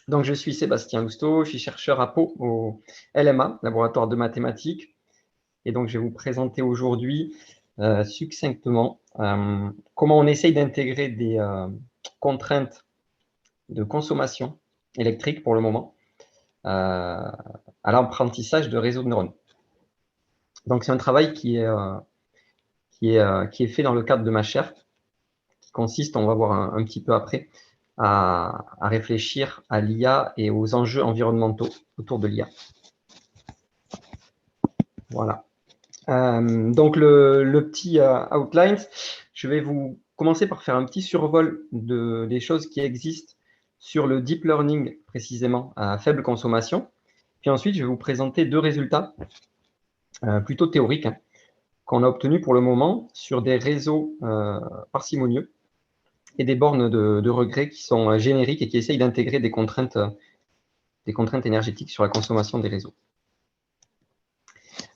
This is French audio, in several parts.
Donc, je suis Sébastien Lousteau, je suis chercheur à Pau au LMA, Laboratoire de mathématiques. Et donc, je vais vous présenter aujourd'hui succinctement comment on essaye d'intégrer des contraintes de consommation électrique pour le moment à l'apprentissage de réseaux de neurones. Donc, c'est un travail qui est fait dans le cadre de ma chaire, qui consiste, on va voir un petit peu après, à réfléchir à l'IA et aux enjeux environnementaux autour de l'IA. Voilà. Donc, le petit outline, je vais vous commencer par faire un petit survol des choses qui existent sur le deep learning, précisément, à faible consommation. Puis ensuite, je vais vous présenter deux résultats plutôt théoriques qu'on a obtenus pour le moment sur des réseaux parcimonieux et des bornes de regret qui sont génériques et qui essayent d'intégrer des contraintes énergétiques sur la consommation des réseaux.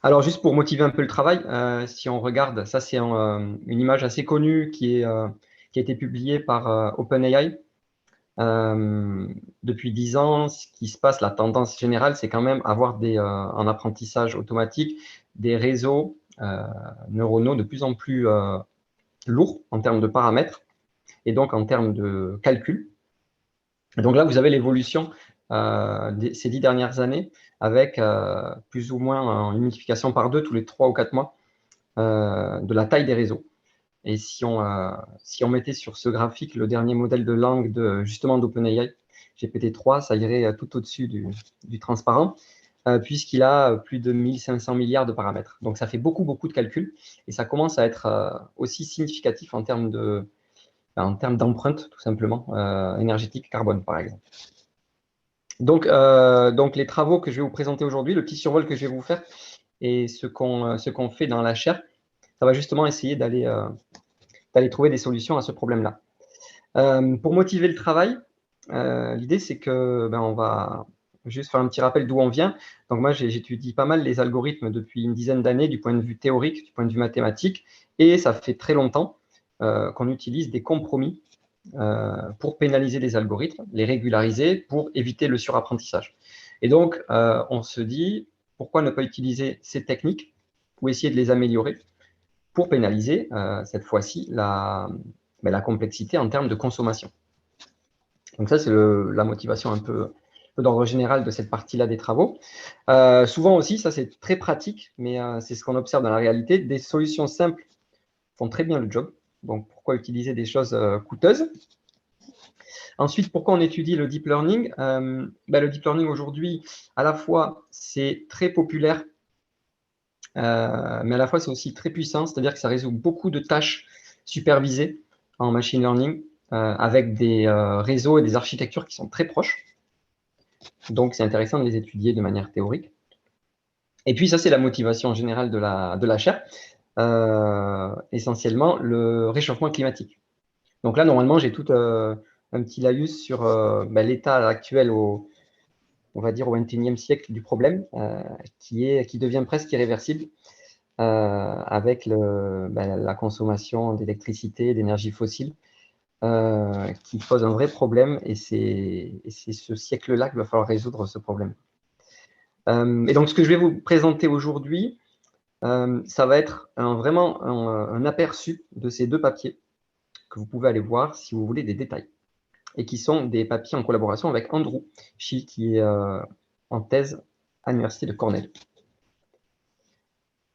Alors, juste pour motiver un peu le travail, si on regarde, ça c'est une image assez connue qui a été publiée par OpenAI. Depuis 10 ans, ce qui se passe, la tendance générale, c'est quand même avoir en apprentissage automatique des réseaux neuronaux de plus en plus lourds en termes de paramètres et donc en termes de calcul. Et donc là, vous avez l'évolution ces 10 dernières années avec plus ou moins une multiplication par 2 tous les 3 ou 4 mois de la taille des réseaux. Et si on mettait sur ce graphique le dernier modèle de langue justement d'OpenAI, GPT-3, ça irait tout au-dessus du transparent, puisqu'il a plus de 1500 milliards de paramètres. Donc ça fait beaucoup, beaucoup de calculs, et ça commence à être aussi significatif en termes d'empreinte, tout simplement, énergétique carbone, par exemple. Donc, les travaux que je vais vous présenter aujourd'hui, le petit survol que je vais vous faire, et ce qu'on fait dans la chaire, ça va justement essayer d'aller trouver des solutions à ce problème-là. Pour motiver le travail, l'idée, c'est que on va juste faire un petit rappel d'où on vient. Donc moi, j'étudie pas mal les algorithmes depuis une dizaine d'années du point de vue théorique, du point de vue mathématique, et ça fait très longtemps qu'on utilise des compromis pour pénaliser les algorithmes, les régulariser pour éviter le surapprentissage. Et donc, on se dit, pourquoi ne pas utiliser ces techniques ou essayer de les améliorer pour pénaliser, cette fois-ci, la complexité en termes de consommation. Donc ça, c'est la motivation un peu d'ordre général de cette partie-là des travaux. Souvent aussi, ça c'est très pratique, mais c'est ce qu'on observe dans la réalité, des solutions simples font très bien le job. Donc pourquoi utiliser des choses coûteuses? Ensuite, pourquoi on étudie le deep learning? Le deep learning aujourd'hui, à la fois, c'est très populaire, mais à la fois, c'est aussi très puissant, c'est-à-dire que ça résout beaucoup de tâches supervisées en machine learning, avec des réseaux et des architectures qui sont très proches. Donc, c'est intéressant de les étudier de manière théorique. Et puis, ça, c'est la motivation générale de la chaire, essentiellement le réchauffement climatique. Donc là, normalement, j'ai tout un petit laïus sur l'état actuel on va dire au XXIe siècle du problème, qui devient presque irréversible avec la consommation d'électricité, d'énergie fossile, qui pose un vrai problème, et c'est ce siècle-là qu'il va falloir résoudre ce problème. Et donc, ce que je vais vous présenter aujourd'hui, ça va être vraiment un aperçu de ces deux papiers que vous pouvez aller voir si vous voulez des détails, et qui sont des papiers en collaboration avec Andrew Shih, qui est en thèse à l'université de Cornell.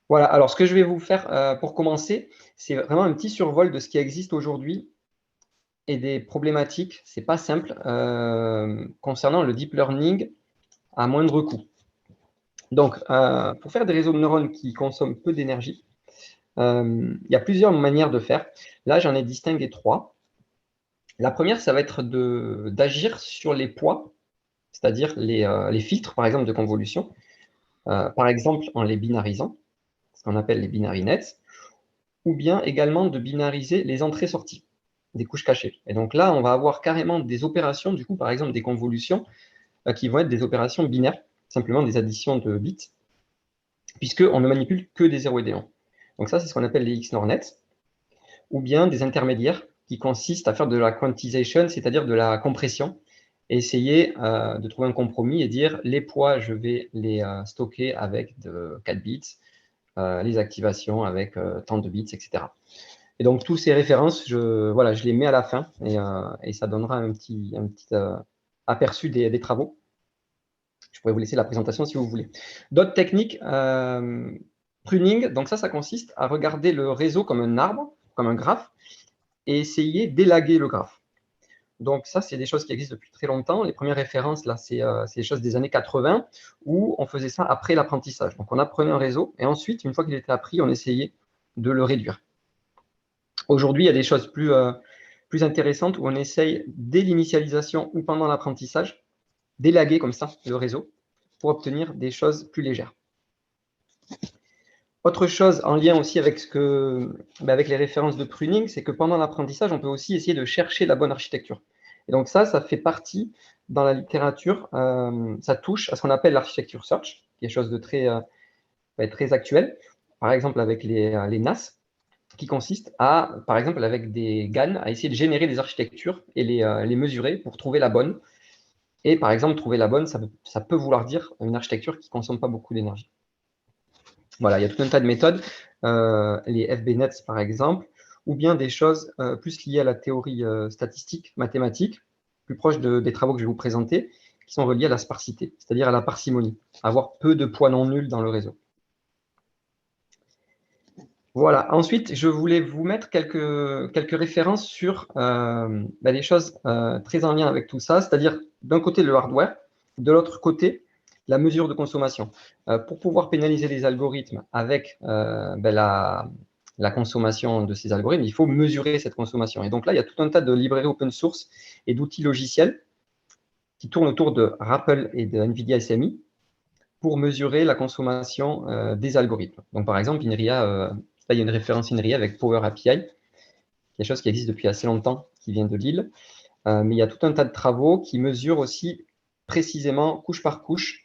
Voilà, alors ce que je vais vous faire pour commencer, c'est vraiment un petit survol de ce qui existe aujourd'hui et des problématiques, c'est pas simple, concernant le deep learning à moindre coût. Donc, pour faire des réseaux de neurones qui consomment peu d'énergie, il y a plusieurs manières de faire. Là, j'en ai distingué 3. La première, ça va être d'agir sur les poids, c'est-à-dire les filtres, par exemple, de convolution, par exemple en les binarisant, ce qu'on appelle les binary nets, ou bien également de binariser les entrées-sorties, des couches cachées. Et donc là, on va avoir carrément des opérations, du coup, par exemple des convolutions, qui vont être des opérations binaires, simplement des additions de bits, puisqu'on ne manipule que des 0 et des 1. Donc ça, c'est ce qu'on appelle les XNOR nets, ou bien des intermédiaires qui consistent à faire de la quantization, c'est-à-dire de la compression, et essayer de trouver un compromis et dire les poids, je vais les stocker avec 4 bits, les activations avec tant de bits, etc. Et donc, toutes ces références, voilà, je les mets à la fin et ça donnera un petit aperçu des travaux. Je pourrais vous laisser la présentation si vous voulez. D'autres techniques, pruning, donc ça consiste à regarder le réseau comme un arbre, comme un graphe, et essayer d'élaguer le graphe. Donc ça, c'est des choses qui existent depuis très longtemps. Les premières références, là, c'est des choses des années 80, où on faisait ça après l'apprentissage. Donc on apprenait un réseau, et ensuite, une fois qu'il était appris, on essayait de le réduire. Aujourd'hui, il y a des choses plus intéressantes où on essaye, dès l'initialisation ou pendant l'apprentissage, d'élaguer comme ça le réseau pour obtenir des choses plus légères. Autre chose en lien aussi avec, avec les références de pruning, c'est que pendant l'apprentissage, on peut aussi essayer de chercher la bonne architecture. Et donc ça fait partie, dans la littérature, ça touche à ce qu'on appelle l'architecture search, quelque chose de très actuel, par exemple avec les NAS, qui consiste à, par exemple, avec des GAN, à essayer de générer des architectures et les mesurer pour trouver la bonne. Et par exemple, trouver la bonne, ça peut vouloir dire une architecture qui ne consomme pas beaucoup d'énergie. Voilà, il y a tout un tas de méthodes, les FBNets par exemple, ou bien des choses plus liées à la théorie statistique, mathématique, plus proche des travaux que je vais vous présenter, qui sont reliés à la sparsité, c'est-à-dire à la parcimonie, avoir peu de poids non nuls dans le réseau. Voilà, ensuite, je voulais vous mettre quelques références sur des choses très en lien avec tout ça, c'est-à-dire d'un côté le hardware, de l'autre côté la mesure de consommation. Pour pouvoir pénaliser les algorithmes avec la consommation de ces algorithmes, il faut mesurer cette consommation. Et donc là, il y a tout un tas de librairies open source et d'outils logiciels qui tournent autour de RAPL et de NVIDIA SMI pour mesurer la consommation des algorithmes. Donc par exemple, INRIA, là il y a une référence INRIA avec Power API, quelque chose qui existe depuis assez longtemps, qui vient de Lille, mais il y a tout un tas de travaux qui mesurent aussi précisément, couche par couche,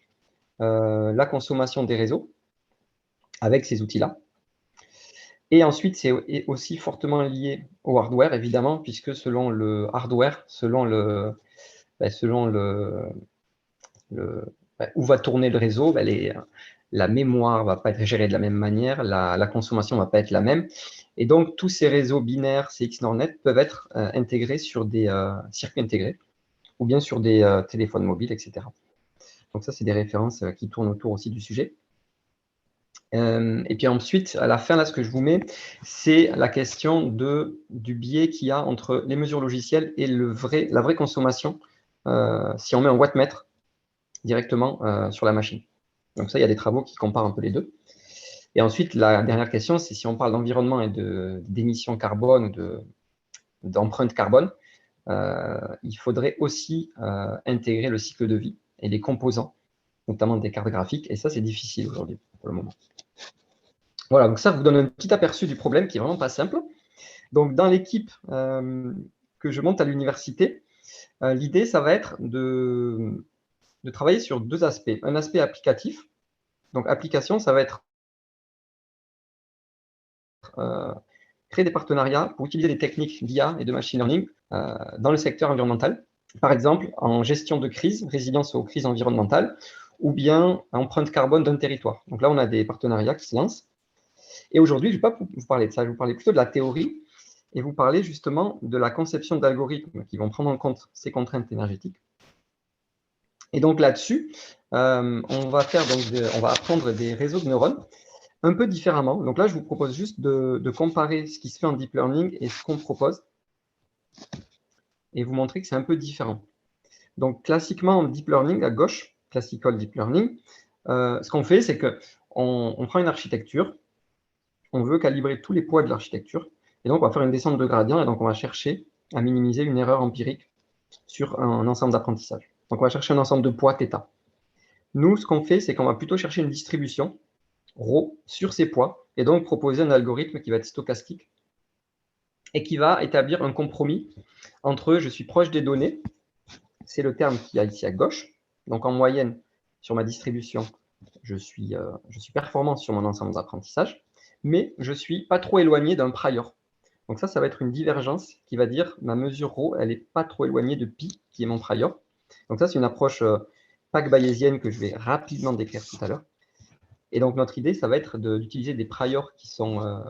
la consommation des réseaux avec ces outils-là. Et ensuite, c'est aussi fortement lié au hardware, évidemment, puisque selon le hardware, selon où va tourner le réseau, la mémoire ne va pas être gérée de la même manière, la consommation ne va pas être la même. Et donc, tous ces réseaux binaires, CX NORNet, peuvent être intégrés sur des circuits intégrés, ou bien sur des téléphones mobiles, etc. Donc ça, c'est des références qui tournent autour aussi du sujet. Et puis ensuite, à la fin, là, ce que je vous mets, c'est la question du biais qu'il y a entre les mesures logicielles et la vraie consommation si on met un wattmètre directement sur la machine. Donc ça, il y a des travaux qui comparent un peu les deux. Et ensuite, la dernière question, c'est si on parle d'environnement et d'émissions carbone ou d'empreinte carbone, il faudrait aussi intégrer le cycle de vie et les composants, notamment des cartes graphiques. Et ça, c'est difficile aujourd'hui, pour le moment. Voilà, donc ça vous donne un petit aperçu du problème qui est vraiment pas simple. Donc, dans l'équipe que je monte à l'université, l'idée, ça va être de travailler sur deux aspects. Un aspect applicatif. Donc, application, ça va être créer des partenariats pour utiliser des techniques d'IA et de machine learning dans le secteur environnemental. Par exemple, en gestion de crise, résilience aux crises environnementales, ou bien empreinte carbone d'un territoire. Donc là, on a des partenariats qui se lancent. Et aujourd'hui, je ne vais pas vous parler de ça, je vais vous parler plutôt de la théorie et vous parler justement de la conception d'algorithmes qui vont prendre en compte ces contraintes énergétiques. Et donc là-dessus, on va apprendre des réseaux de neurones un peu différemment. Donc là, je vous propose juste de comparer ce qui se fait en deep learning et ce qu'on propose et vous montrer que c'est un peu différent. Donc classiquement, en deep learning, à gauche, classical deep learning, ce qu'on fait, c'est qu'on prend une architecture, on veut calibrer tous les poids de l'architecture, et donc on va faire une descente de gradient, et donc on va chercher à minimiser une erreur empirique sur un ensemble d'apprentissage. Donc on va chercher un ensemble de poids θ. Nous, ce qu'on fait, c'est qu'on va plutôt chercher une distribution ρ sur ces poids, et donc proposer un algorithme qui va être stochastique, et qui va établir un compromis entre je suis proche des données, c'est le terme qu'il y a ici à gauche, donc en moyenne, sur ma distribution, je suis performant sur mon ensemble d'apprentissage, mais je ne suis pas trop éloigné d'un prior. Donc ça va être une divergence qui va dire ma mesure ρ, elle n'est pas trop éloignée de pi, qui est mon prior. Donc ça, c'est une approche PAC bayésienne que je vais rapidement décrire tout à l'heure. Et donc notre idée, ça va être d'utiliser des priors qui sont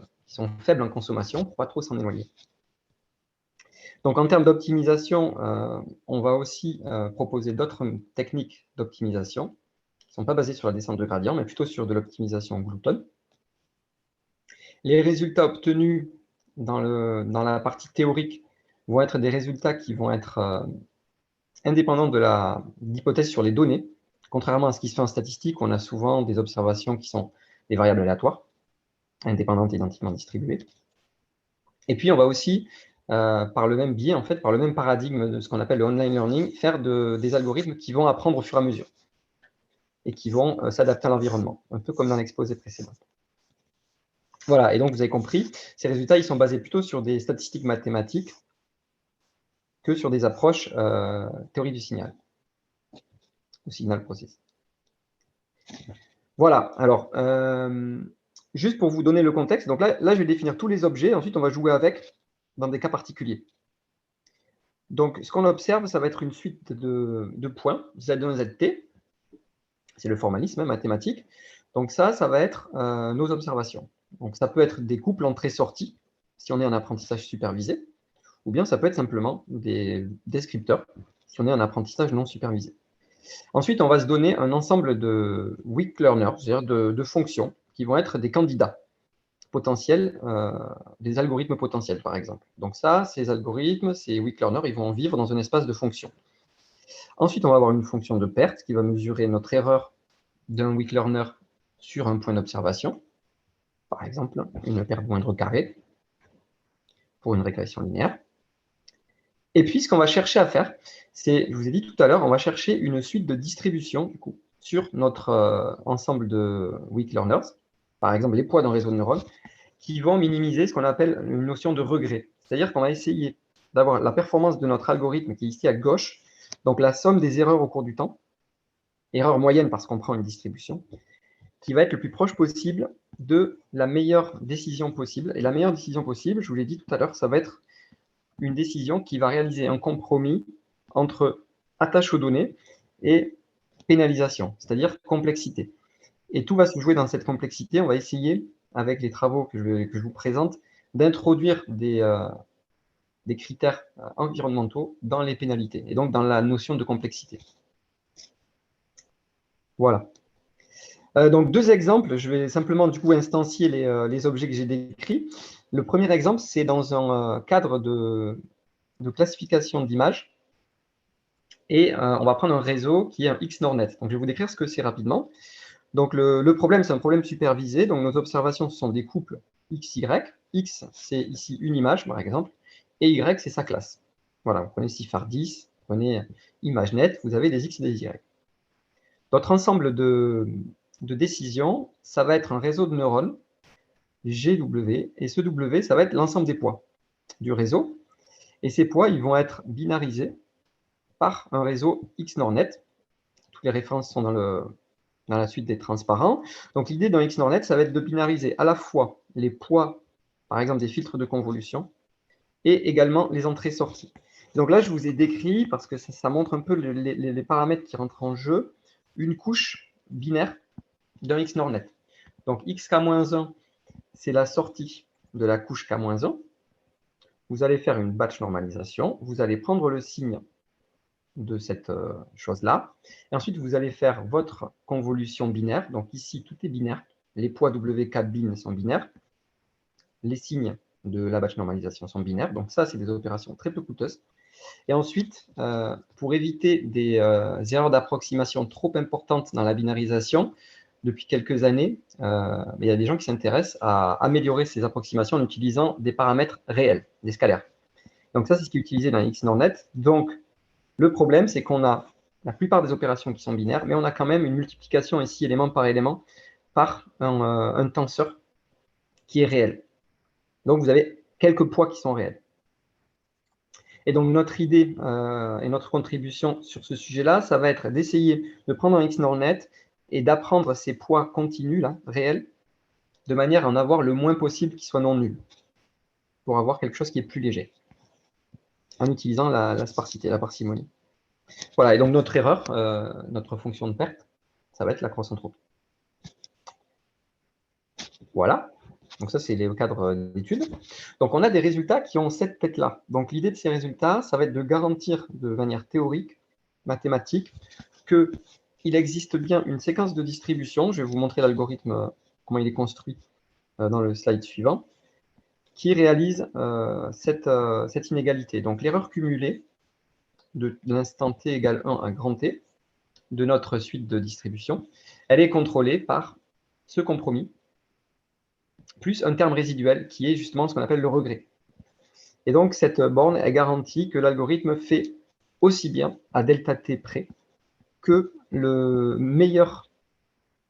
faibles en consommation pour pas trop s'en éloigner. Donc en termes d'optimisation, on va aussi proposer d'autres techniques d'optimisation qui ne sont pas basées sur la descente de gradient, mais plutôt sur de l'optimisation gloutonne. Les résultats obtenus dans la partie théorique vont être des résultats qui vont être indépendants de l'hypothèse sur les données. Contrairement à ce qui se fait en statistique, on a souvent des observations qui sont des variables aléatoires, indépendantes et identiquement distribuées. Et puis, on va aussi, par le même biais, en fait, par le même paradigme de ce qu'on appelle le online learning, faire des algorithmes qui vont apprendre au fur et à mesure et qui vont s'adapter à l'environnement, un peu comme dans l'exposé précédent. Voilà, et donc vous avez compris, ces résultats, ils sont basés plutôt sur des statistiques mathématiques que sur des approches théorie du signal, ou signal process. Voilà, alors, juste pour vous donner le contexte, donc là, je vais définir tous les objets, ensuite on va jouer avec dans des cas particuliers. Donc, ce qu'on observe, ça va être une suite de points, Z1, ZT, c'est le formalisme mathématique. Donc ça va être nos observations. Donc ça peut être des couples entrée-sortie, si on est en apprentissage supervisé, ou bien ça peut être simplement des descripteurs, si on est en apprentissage non supervisé. Ensuite, on va se donner un ensemble de weak learners, c'est-à-dire de fonctions, qui vont être des candidats potentiels, des algorithmes potentiels, par exemple. Donc ça, ces algorithmes, ces weak learners, ils vont vivre dans un espace de fonctions. Ensuite, on va avoir une fonction de perte qui va mesurer notre erreur d'un weak learner sur un point d'observation, par exemple, une perte moindre carré pour une régression linéaire. Et puis, ce qu'on va chercher à faire, c'est, je vous ai dit tout à l'heure, on va chercher une suite de distribution, du coup, sur notre ensemble de weak learners, par exemple les poids d'un réseau de neurones, qui vont minimiser ce qu'on appelle une notion de regret. C'est-à-dire qu'on va essayer d'avoir la performance de notre algorithme qui est ici à gauche, donc la somme des erreurs au cours du temps, erreur moyenne parce qu'on prend une distribution, qui va être le plus proche possible de la meilleure décision possible. Et la meilleure décision possible, je vous l'ai dit tout à l'heure, ça va être une décision qui va réaliser un compromis entre attache aux données et pénalisation, c'est-à-dire complexité. Et tout va se jouer dans cette complexité. On va essayer, avec les travaux que je vous présente, d'introduire des critères environnementaux dans les pénalités, et donc dans la notion de complexité. Voilà. Donc, deux exemples. Je vais simplement, du coup, instancier les objets que j'ai décrits. Le premier exemple, c'est dans un cadre de classification d'images. Et on va prendre un réseau qui est un XNORNet. Donc, je vais vous décrire ce que c'est rapidement. Donc, le problème, c'est un problème supervisé. Donc, nos observations, ce sont des couples XY. X, c'est ici une image, par exemple, et Y, c'est sa classe. Voilà, vous prenez CIFAR10, vous prenez ImageNet, vous avez des X et des Y. Notre ensemble de décisions, ça va être un réseau de neurones, GW, et ce W, ça va être l'ensemble des poids du réseau. Et ces poids, ils vont être binarisés par un réseau XNORNet. Toutes les références sont dans la suite des transparents. Donc l'idée d'un XNORNet, ça va être de binariser à la fois les poids, par exemple des filtres de convolution, et également les entrées-sorties. Donc là, je vous ai décrit, parce que ça montre un peu les paramètres qui rentrent en jeu, une couche binaire d'un XNORNet. Donc xk-1, c'est la sortie de la couche k-1. Vous allez faire une batch normalisation, vous allez prendre le signe de cette chose-là, et ensuite vous allez faire votre convolution binaire. Donc ici, tout est binaire. Les poids WK bin sont binaires. Les signes de la batch normalisation sont binaires. Donc ça, c'est des opérations très peu coûteuses. Et ensuite, pour éviter des erreurs d'approximation trop importantes dans la binarisation, depuis quelques années, il y a des gens qui s'intéressent à améliorer ces approximations en utilisant des paramètres réels, des scalaires. Donc ça, c'est ce qui est utilisé dans XNORNet. Donc, le problème, c'est qu'on a la plupart des opérations qui sont binaires, mais on a quand même une multiplication ici, élément par élément, par un tenseur qui est réel. Donc, vous avez quelques poids qui sont réels. Et donc, notre idée et notre contribution sur ce sujet-là, ça va être d'essayer de prendre un XNORNet et d'apprendre ces poids continus, là, réels, de manière à en avoir le moins possible qui soit non nul, pour avoir quelque chose qui est plus léger, en utilisant la sparsité, la parcimonie. Voilà, et donc notre erreur, notre fonction de perte, ça va être la croissance entropie. Voilà, donc ça c'est le cadre d'étude. Donc on a des résultats qui ont cette tête-là. Donc l'idée de ces résultats, ça va être de garantir de manière théorique, mathématique, qu'il existe bien une séquence de distribution, je vais vous montrer l'algorithme, comment il est construit dans le slide suivant, qui réalise cette inégalité. Donc l'erreur cumulée de l'instant t égale 1 à grand T de notre suite de distribution, elle est contrôlée par ce compromis, plus un terme résiduel qui est justement ce qu'on appelle le regret. Et donc cette borne, elle garantit que l'algorithme fait aussi bien à delta t près que le meilleur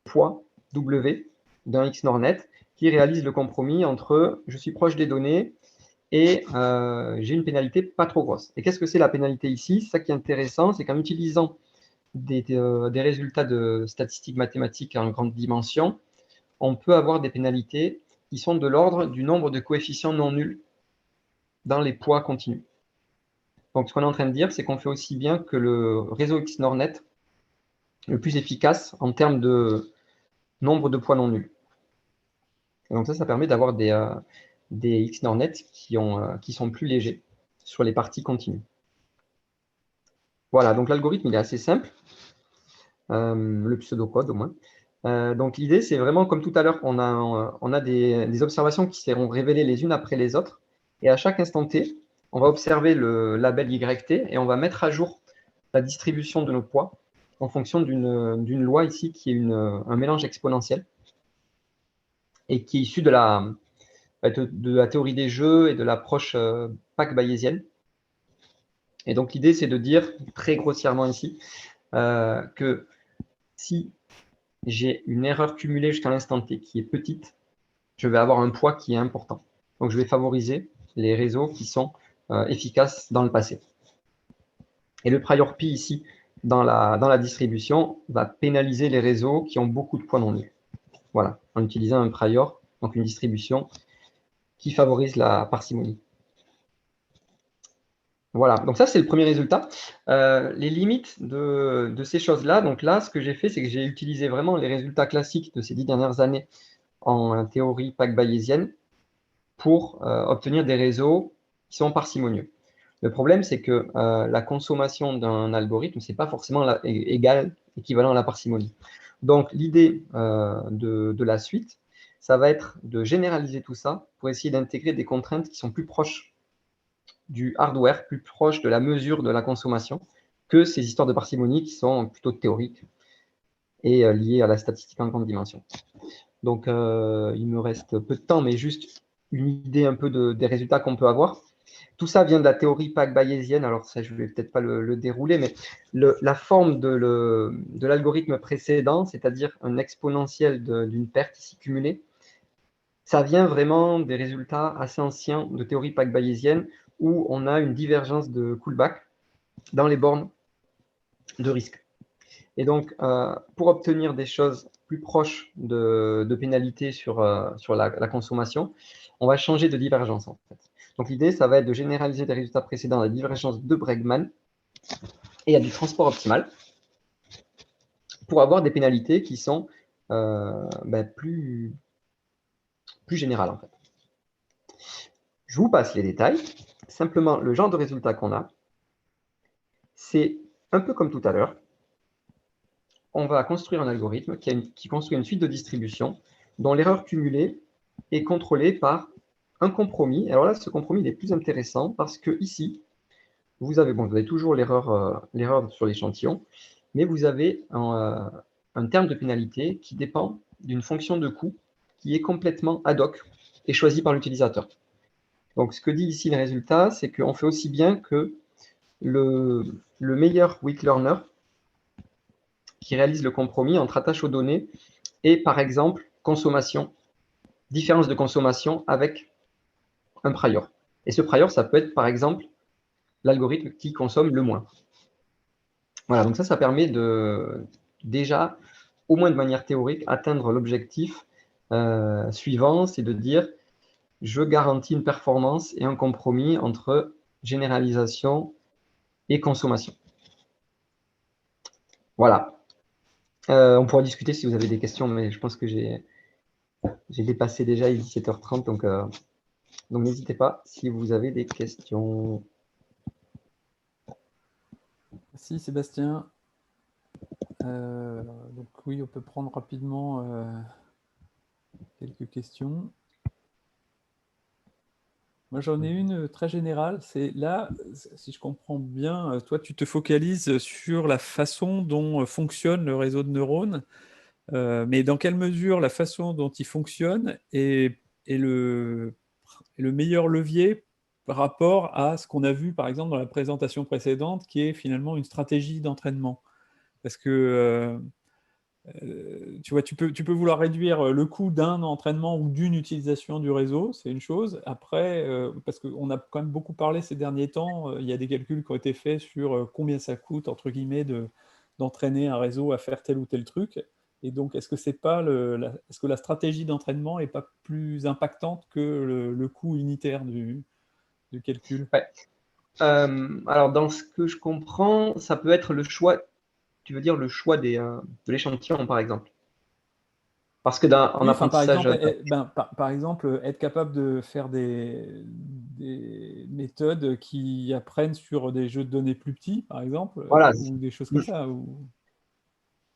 poids W d'un X NOR net qui réalise le compromis entre je suis proche des données et j'ai une pénalité pas trop grosse. Et qu'est-ce que c'est la pénalité ici? Ça qui est intéressant, c'est qu'en utilisant des résultats de statistiques mathématiques en grande dimension, on peut avoir des pénalités qui sont de l'ordre du nombre de coefficients non nuls dans les poids continus. Donc ce qu'on est en train de dire, c'est qu'on fait aussi bien que le réseau XNOR-net le plus efficace en termes de nombre de poids non nuls. Et donc ça permet d'avoir des XNOR-net qui sont plus légers sur les parties continues. Voilà, donc l'algorithme il est assez simple, le pseudocode au moins. Donc l'idée, c'est vraiment comme tout à l'heure, on a des observations qui seront révélées les unes après les autres, et à chaque instant t, on va observer le label YT et on va mettre à jour la distribution de nos poids en fonction d'une loi ici qui est un mélange exponentiel et qui est issue de la théorie des jeux et de l'approche PAC bayésienne. Et donc l'idée, c'est de dire, très grossièrement ici, que si j'ai une erreur cumulée jusqu'à l'instant t qui est petite, je vais avoir un poids qui est important. Donc je vais favoriser les réseaux qui sont efficaces dans le passé. Et le prior pi ici, dans la distribution, va pénaliser les réseaux qui ont beaucoup de poids non nuls. Voilà, en utilisant un prior, donc une distribution qui favorise la parcimonie. Voilà, donc ça c'est le premier résultat. Les limites de ces choses-là, donc là ce que j'ai fait, c'est que j'ai utilisé vraiment les résultats classiques de ces 10 dernières années en théorie PAC bayésienne pour obtenir des réseaux qui sont parcimonieux. Le problème, c'est que la consommation d'un algorithme, ce n'est pas forcément équivalent à la parcimonie. Donc, l'idée de la suite, ça va être de généraliser tout ça pour essayer d'intégrer des contraintes qui sont plus proches du hardware, plus proches de la mesure de la consommation, que ces histoires de parcimonie qui sont plutôt théoriques et liées à la statistique en grande dimension. Donc, il me reste peu de temps, mais juste une idée un peu des résultats qu'on peut avoir. Tout ça vient de la théorie PAC bayésienne. Alors, ça, je ne vais peut-être pas le dérouler, mais la forme de l'algorithme précédent, c'est-à-dire un exponentiel d'une perte ici cumulée, ça vient vraiment des résultats assez anciens de théorie PAC bayésienne où on a une divergence de Kullback dans les bornes de risque. Et donc, pour obtenir des choses plus proches de pénalité sur la consommation, on va changer de divergence, en fait. Donc, l'idée, ça va être de généraliser des résultats précédents à la divergence de Bregman et à du transport optimal pour avoir des pénalités qui sont plus générales, en fait. Je vous passe les détails. Simplement, le genre de résultat qu'on a, c'est un peu comme tout à l'heure. On va construire un algorithme qui construit une suite de distribution dont l'erreur cumulée est contrôlée par un compromis. Alors là, ce compromis il est plus intéressant parce que ici, vous avez toujours l'erreur sur l'échantillon, mais vous avez un terme de pénalité qui dépend d'une fonction de coût qui est complètement ad hoc et choisie par l'utilisateur. Donc, ce que dit ici le résultat, c'est qu'on fait aussi bien que le meilleur weak learner qui réalise le compromis entre attache aux données et, par exemple, consommation, différence de consommation avec un prior. Et ce prior, ça peut être, par exemple, l'algorithme qui consomme le moins. Voilà, donc ça permet de, déjà, au moins de manière théorique, atteindre l'objectif suivant, c'est de dire, je garantis une performance et un compromis entre généralisation et consommation. Voilà. On pourra discuter si vous avez des questions, mais je pense que j'ai dépassé déjà, il est 17h30, donc n'hésitez pas si vous avez des questions. Merci Sébastien. Donc oui, on peut prendre rapidement quelques questions. Moi, j'en ai une très générale. C'est là, si je comprends bien, toi, tu te focalises sur la façon dont fonctionne le réseau de neurones, mais dans quelle mesure la façon dont il fonctionne est est le meilleur levier par rapport à ce qu'on a vu, par exemple, dans la présentation précédente, qui est finalement une stratégie d'entraînement. Parce que tu vois, tu peux vouloir réduire le coût d'un entraînement ou d'une utilisation du réseau, c'est une chose. Après, parce qu'on a quand même beaucoup parlé ces derniers temps, il y a des calculs qui ont été faits sur combien ça coûte, entre guillemets, d'entraîner un réseau à faire tel ou tel truc. Et donc, est-ce que c'est pas est-ce que la stratégie d'entraînement est pas plus impactante que le coût unitaire du calcul? Ouais. Alors, dans ce que je comprends, ça peut être le choix, tu veux dire le choix de l'échantillon, par exemple. Parce que en Oui, enfin, par apprentissage, exemple, par exemple, être capable de faire des méthodes qui apprennent sur des jeux de données plus petits, par exemple, voilà. ou des choses comme ça. Ou...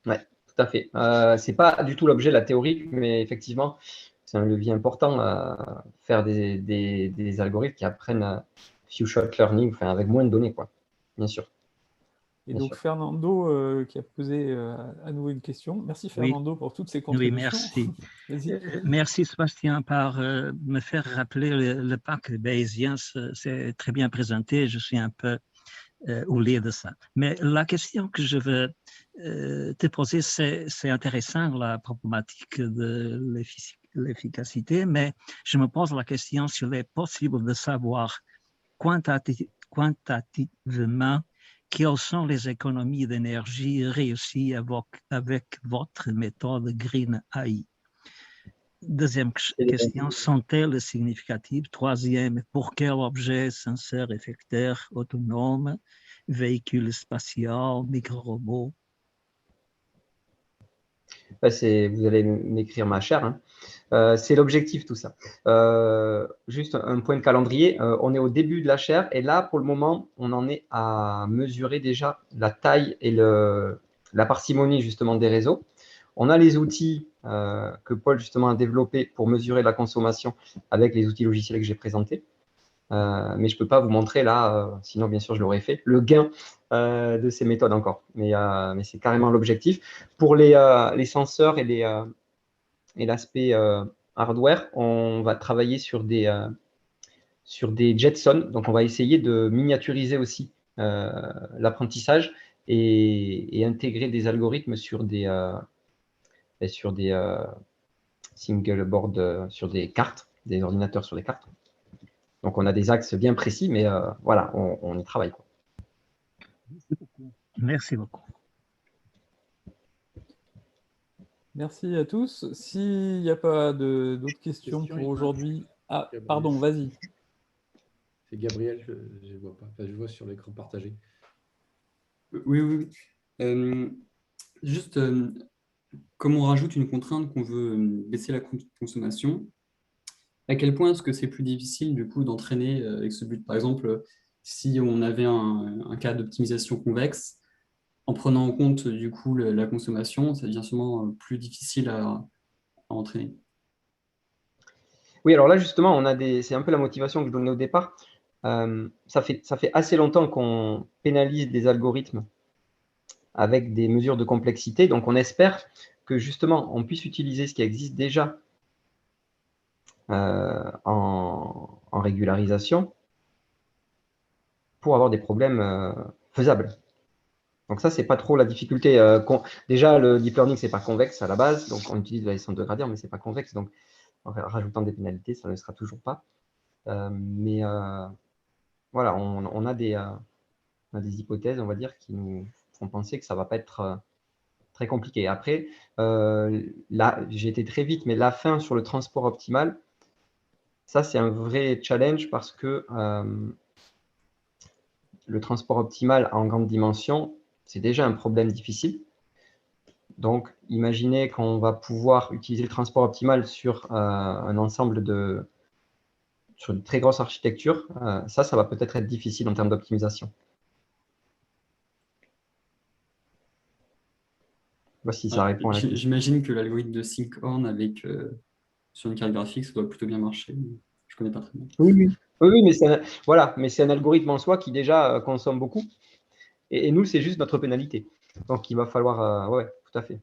Ouais, tout à fait. C'est pas du tout l'objet, la théorie, mais effectivement, c'est un levier important à faire des algorithmes qui apprennent few shot learning, enfin, avec moins de données, quoi. Bien sûr, Et bien donc, sûr. Fernando, qui a posé à nouveau une question. Merci, Oui, Fernando, pour toutes ces oui, contributions. merci. Vas-y. Merci Sébastien par me faire rappeler le parc bayésien. C'est très bien présenté. Je suis un peu oublié de ça. Mais la question que je veux te poser, c'est intéressant, la problématique de l'efficacité, mais je me pose la question s'il est possible de savoir quantitativement quelles sont les économies d'énergie réussies avec votre méthode Green AI. Deuxième question, sont-elles significatives? Troisième, pour quel objet, senseur, effecteur, autonome, véhicule spatial, micro-robot? Vous allez m'écrire ma chère, hein. C'est l'objectif, tout ça. Juste un point de calendrier. On est au début de la chaire et là, pour le moment, on en est à mesurer déjà la taille et la parcimonie justement des réseaux. On a les outils que Paul justement a développés pour mesurer la consommation avec les outils logiciels que j'ai présentés. Mais je ne peux pas vous montrer là, sinon bien sûr je l'aurais fait, le gain de ces méthodes encore. Mais c'est carrément l'objectif. Pour les senseurs et l'aspect hardware, on va travailler sur des Jetson. Donc, on va essayer de miniaturiser aussi l'apprentissage et intégrer des algorithmes sur des single board, sur des cartes, des ordinateurs sur des cartes. Donc, on a des axes bien précis, mais voilà, on y travaille, quoi. Merci beaucoup. Merci à tous. S'il n'y a pas d'autres questions pour aujourd'hui... Ah, pardon, vas-y. C'est Gabriel, je ne vois pas. Enfin, je vois sur l'écran partagé. Oui. Juste, comme on rajoute une contrainte qu'on veut baisser la consommation, à quel point est-ce que c'est plus difficile du coup d'entraîner avec ce but? Par exemple, si on avait un cas d'optimisation convexe, en prenant en compte du coup la consommation, ça devient sûrement plus difficile à entraîner. Oui, alors là, justement, c'est un peu la motivation que je donnais au départ. Ça fait assez longtemps qu'on pénalise des algorithmes avec des mesures de complexité. Donc, on espère que justement, on puisse utiliser ce qui existe déjà en régularisation pour avoir des problèmes faisables. Donc ça, c'est pas trop la difficulté. Déjà, le deep learning, c'est pas convexe à la base, donc on utilise la descente de gradient, mais c'est pas convexe. Donc, en rajoutant des pénalités, ça ne sera toujours pas. Voilà, on a des hypothèses, on va dire, qui nous font penser que ça va pas être très compliqué. Après, là, j'ai été très vite, mais la fin sur le transport optimal, ça, c'est un vrai challenge parce que le transport optimal en grande dimension, c'est déjà un problème difficile. Donc, imaginez qu'on va pouvoir utiliser le transport optimal sur un ensemble sur une très grosse architecture. Ça va peut-être être difficile en termes d'optimisation. Voici, ça répond à la question. J'imagine que l'algorithme de Sinkhorn sur une carte graphique, ça doit plutôt bien marcher. Je ne connais pas très bien. Oui, mais c'est un algorithme en soi qui déjà consomme beaucoup. Et nous, c'est juste notre pénalité. Donc, il va falloir... ouais, tout à fait.